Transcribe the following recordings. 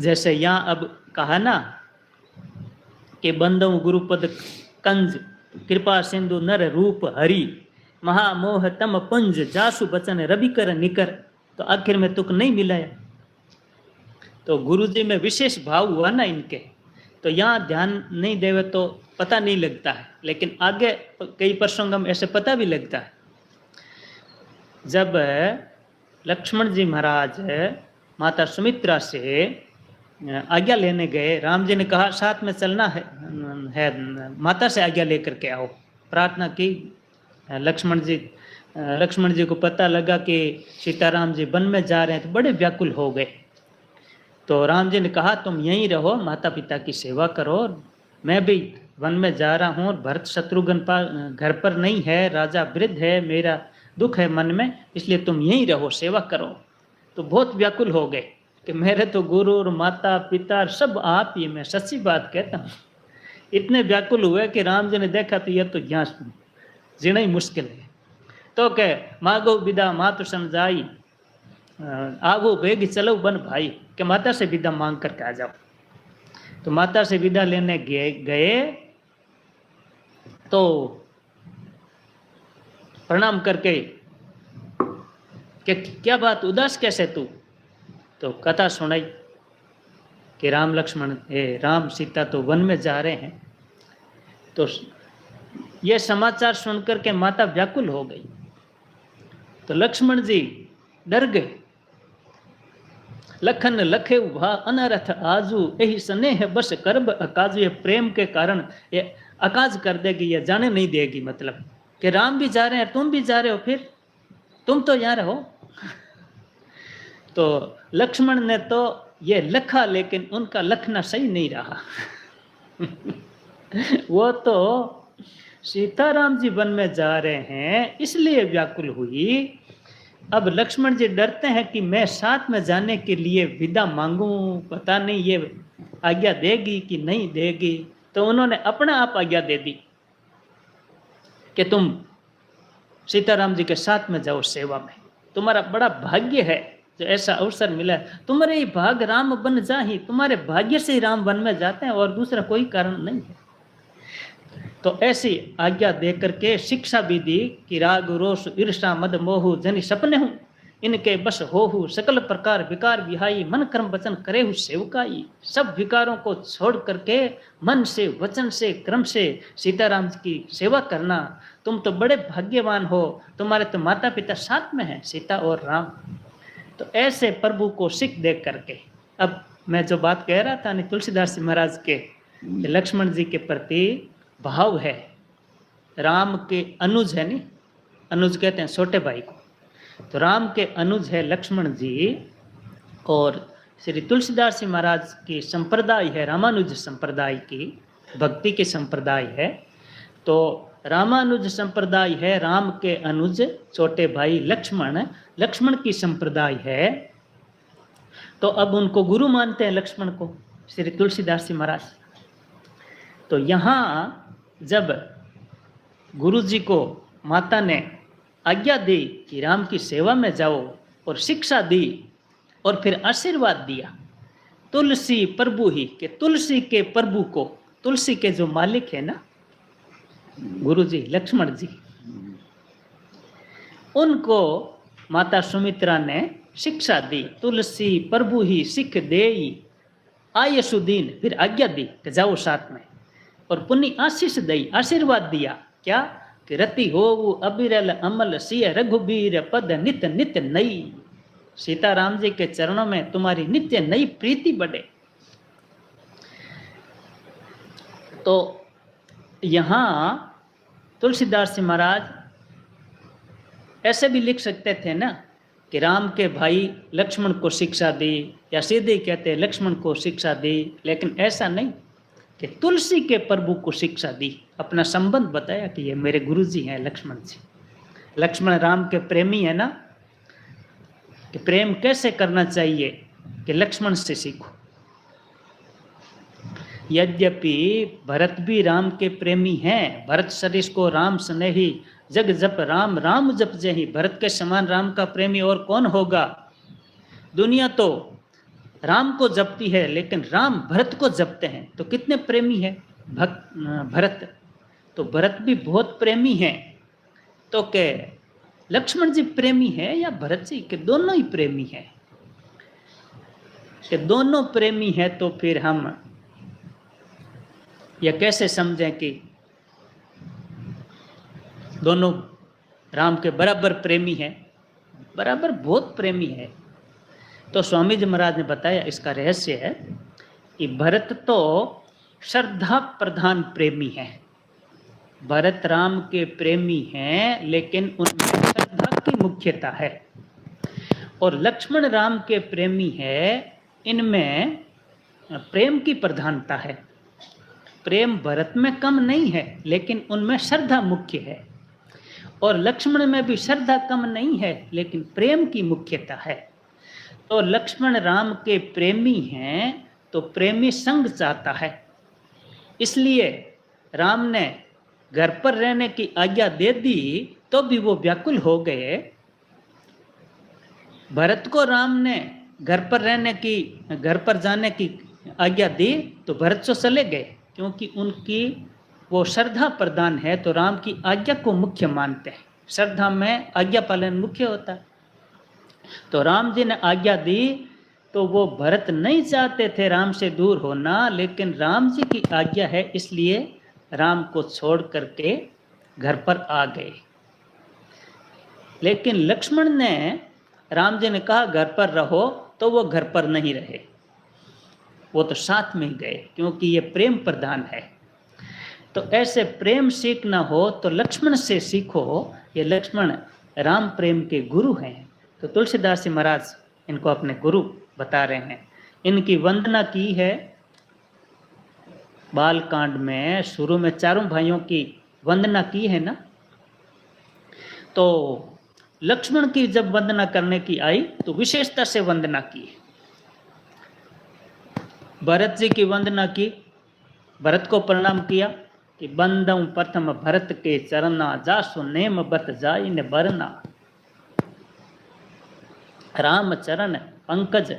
जैसे यहाँ अब कहा ना कि बंदों गुरुपद कंज कृपा सिंधु नर रूप हरि महामोह तम पुंज जासु बचन रवि कर निकर, तो आखिर में तुक नहीं मिला है। तो गुरु जी में विशेष भाव हुआ ना इनके, तो यहाँ ध्यान नहीं देवे तो पता नहीं लगता है, लेकिन आगे कई प्रसंग में ऐसे पता भी लगता है। जब लक्ष्मण जी महाराज माता सुमित्रा से आज्ञा लेने गए, राम जी ने कहा साथ में चलना है माता से आज्ञा लेकर के आओ, प्रार्थना की। लक्ष्मण जी को पता लगा कि सीताराम जी वन में जा रहे हैं, तो बड़े व्याकुल हो गए। तो राम जी ने कहा तुम यहीं रहो, माता पिता की सेवा करो, मैं भी वन में जा रहा हूँ, भरत शत्रुघ्न घर पर नहीं है, राजा वृद्ध है, मेरा दुख है मन में, इसलिए तुम यहीं रहो, सेवा करो। तो बहुत व्याकुल हो गए कि मेरे तो गुरु और माता पिता सब आप ही, मैं सच्ची बात कहता हूँ। इतने व्याकुल हुए कि राम जी ने देखा तो यह तो यहाँ जीना ही मुश्किल है। तो कह मांगो विदा मातु समझाई, आगो बेग चलो बन भाई, कि माता से विदा मांग करके आ जाओ। तो माता से विदा लेने गए तो प्रणाम करके कि क्या बात उदास कैसे तू, तो कथा सुनाई कि राम सीता तो वन में जा रहे हैं। तो यह समाचार सुनकर के माता व्याकुल हो गई। तो लक्ष्मण जी डर गए। लखन लखे उभा अनरथ आजू, यही स्नेह बस करब अकाजू, ये प्रेम के कारण ये अकाज कर देगी, ये जाने नहीं देगी। मतलब कि राम भी जा रहे हैं, तुम भी जा रहे हो, फिर तुम तो यहाँ रहो। तो लक्ष्मण ने तो ये लखा, लेकिन उनका लखना सही नहीं रहा। वो तो सीताराम जी वन में जा रहे हैं इसलिए व्याकुल हुई। अब लक्ष्मण जी डरते हैं कि मैं साथ में जाने के लिए विदा मांगूं, पता नहीं ये आज्ञा देगी कि नहीं देगी। तो उन्होंने अपना आप आज्ञा दे दी कि तुम सीताराम जी के साथ में जाओ सेवा में, तुम्हारा बड़ा भाग्य है जो ऐसा अवसर मिला है, तुम्हारे ही भाग राम बन जा ही, तुम्हारे भाग्य से ही राम वन में जाते हैं और दूसरा कोई कारण नहीं है। तो ऐसी आज्ञा देकर के शिक्षा भी दी कि राग रोष ईर्षा मद मोह जनि सपने हूँ, इनके बस हो सकल प्रकार विकार विहाई, मन कर्म वचन करे हूँ सेवकाई। सब विकारों को छोड़ करके मन से वचन से क्रम से सीताराम की सेवा करना। तुम तो बड़े भाग्यवान हो, तुम्हारे तो माता पिता साथ में हैं, सीता और राम। तो ऐसे प्रभु को सिख देख करके अब मैं जो बात कह रहा था तुलसीदास जी महाराज के लक्ष्मण जी के प्रति भाव है। राम के अनुज है, नहीं अनुज कहते हैं छोटे भाई को, तो राम के अनुज है लक्ष्मण जी। और श्री तुलसीदास जी महाराज की संप्रदाय है रामानुज संप्रदाय की, भक्ति के संप्रदाय है। तो रामानुज संप्रदाय है, राम के अनुज छोटे भाई लक्ष्मण की संप्रदाय है। तो अब उनको गुरु मानते हैं लक्ष्मण को श्री तुलसीदास जी महाराज। तो यहाँ जब गुरु जी को माता ने आज्ञा दी कि राम की सेवा में जाओ और शिक्षा दी और फिर आशीर्वाद दिया, तुलसी प्रभु ही के तुलसी के प्रभु को, तुलसी के जो मालिक है ना गुरु जी लक्ष्मण जी, उनको माता सुमित्रा ने शिक्षा दी। तुलसी प्रभु ही सिख देई आय सुदीन, फिर आज्ञा दी कि जाओ साथ में, और पुण्य आशीष दई, आशीर्वाद दिया क्या कि रति हो अबिरल अमल सिय रघुबीर पद नित नित नई। सीताराम जी के चरणों में तुम्हारी नित्य नई प्रीति बढ़े। तो यहाँ तुलसीदास जी महाराज ऐसे भी लिख सकते थे ना कि राम के भाई लक्ष्मण को शिक्षा दी, या सीधे कहते लक्ष्मण को शिक्षा दी, लेकिन ऐसा नहीं कि तुलसी के प्रभु को शिक्षा दी, अपना संबंध बताया कि ये मेरे गुरु जी हैं लक्ष्मण जी। लक्ष्मण राम के प्रेमी है ना, कि प्रेम कैसे करना चाहिए कि लक्ष्मण से सीखो। यद्यपि भरत भी राम के प्रेमी हैं, भरत सरिस को राम स्नेही, जग जप राम राम जप जही। भरत के समान राम का प्रेमी और कौन होगा। दुनिया तो राम को जपती है, लेकिन राम भरत को जपते हैं। तो कितने प्रेमी है भरत, तो भरत भी बहुत प्रेमी है। तो के लक्ष्मण जी प्रेमी है या भरत जी, के दोनों ही प्रेमी है, कि दोनों प्रेमी है। तो फिर हम यह कैसे समझें कि दोनों राम के बराबर प्रेमी है? बराबर बहुत प्रेमी है। तो स्वामी जी महाराज ने बताया इसका रहस्य है कि भरत तो श्रद्धा प्रधान प्रेमी है। भरत राम के प्रेमी हैं, लेकिन उनमें श्रद्धा की मुख्यता है। और लक्ष्मण राम के प्रेमी है, इनमें प्रेम की प्रधानता है। प्रेम भरत में कम नहीं है, लेकिन उनमें श्रद्धा मुख्य है। और लक्ष्मण में भी श्रद्धा कम नहीं है, लेकिन प्रेम की मुख्यता है। तो लक्ष्मण राम के प्रेमी हैं, तो प्रेमी संग चाहता है। इसलिए राम ने घर पर रहने की आज्ञा दे दी, तो भी वो व्याकुल हो गए। भरत को राम ने घर पर जाने की आज्ञा दी, तो भरत तो चले गए, क्योंकि उनकी वो श्रद्धा प्रधान है। तो राम की आज्ञा को मुख्य मानते हैं। श्रद्धा में आज्ञा पालन मुख्य होता है। तो राम जी ने आज्ञा दी, तो वो भरत नहीं चाहते थे राम से दूर होना, लेकिन राम जी की आज्ञा है, इसलिए राम को छोड़ करके घर पर आ गए। लेकिन लक्ष्मण ने, राम जी ने कहा घर पर रहो, तो वो घर पर नहीं रहे, वो तो साथ में ही गए, क्योंकि ये प्रेम प्रधान है। तो ऐसे प्रेम सीखना हो तो लक्ष्मण से सीखो। ये लक्ष्मण राम प्रेम के गुरु हैं। तो तुलसीदास जी महाराज इनको अपने गुरु बता रहे हैं। इनकी वंदना की है बालकांड में, शुरू में चारों भाइयों की वंदना की है ना। तो लक्ष्मण की जब वंदना करने की आई, तो विशेषता से वंदना की। भरत जी की वंदना की, भरत को प्रणाम किया कि बंदऊ प्रथम भरत के चरना, जासु नेम बत जाई ने बरना। राम चरण पंकज,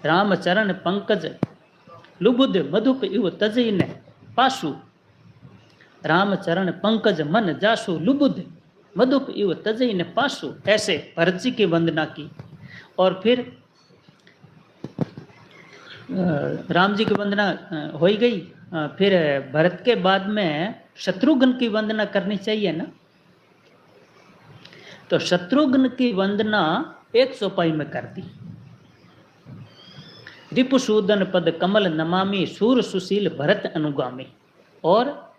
राम चरण पंकज लुबुद मधुप इव तजई ने पासु। राम चरण पंकज मन जासु लुबुद मधुप इव तजई ने पासु। ऐसे भरत जी की वंदना की। और फिर राम जी की वंदना हो ही गई। फिर भरत के बाद में शत्रुघ्न की वंदना करनी चाहिए ना। तो शत्रुघ्न की वंदना एक चौपाई में कर दी। रिपुसूदन पद कमल नमामि, सूर सुशील भरत अनुगामी। और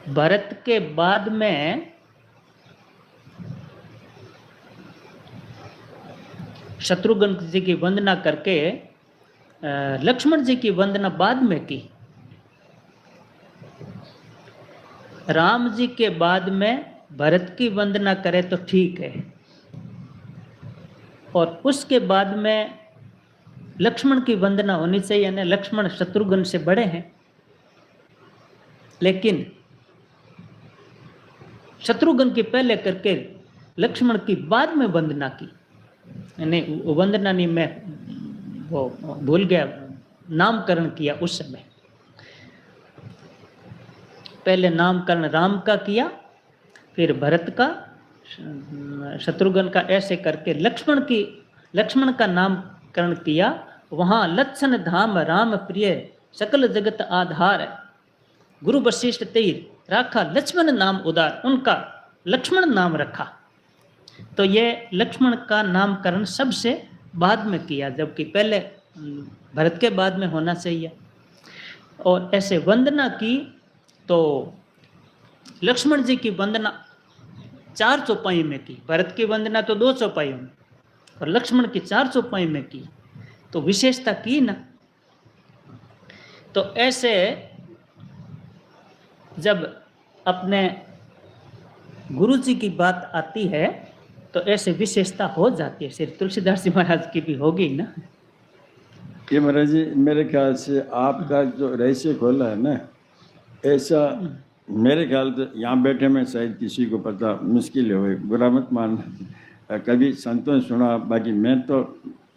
भरत के बाद में शत्रुघ्न जी की वंदना करके लक्ष्मण जी की वंदना बाद में की। राम जी के बाद में भरत की वंदना करे तो ठीक है, और उसके बाद में लक्ष्मण की वंदना होनी चाहिए ना। लक्ष्मण शत्रुघ्न से बड़े हैं, लेकिन शत्रुघ्न की पहले करके लक्ष्मण की बाद में वंदना की। नहीं, वंदना नहीं, मैं वो भूल गया, नामकरण किया उस समय। पहले नामकरण राम का किया, फिर भरत का, शत्रुघ्न का, ऐसे करके लक्ष्मण का नामकरण किया। वहाँ लक्षण धाम राम प्रिय सकल जगत आधार, गुरु वशिष्ठ तीर राखा लक्ष्मण नाम उदार। उनका लक्ष्मण नाम रखा। तो ये लक्ष्मण का नामकरण सबसे बाद में किया, जबकि पहले भरत के बाद में होना चाहिए। और ऐसे वंदना की। तो लक्ष्मण जी की वंदना 4 चौपाई में की। भरत की वंदना तो 2 चौपाइयों में, और लक्ष्मण की 4 चौपाई में की। तो विशेषता की ना। तो ऐसे जब अपने गुरु जी की बात आती है, तो ऐसे विशेषता हो जाती है। श्री तुलसीदास जी महाराज की भी होगी ना। ये महाराज जी, मेरे ख्याल से आपका जो रहस्य खोला है ना, ऐसा मेरे ख्याल से यहाँ बैठे में शायद किसी को पता मुश्किल हो, बुरा मत मानना। कभी संतों ने सुना, बाकी मैं तो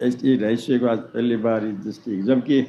ऐसी रहस्य को आज पहली बार ही दृष्टि, जबकि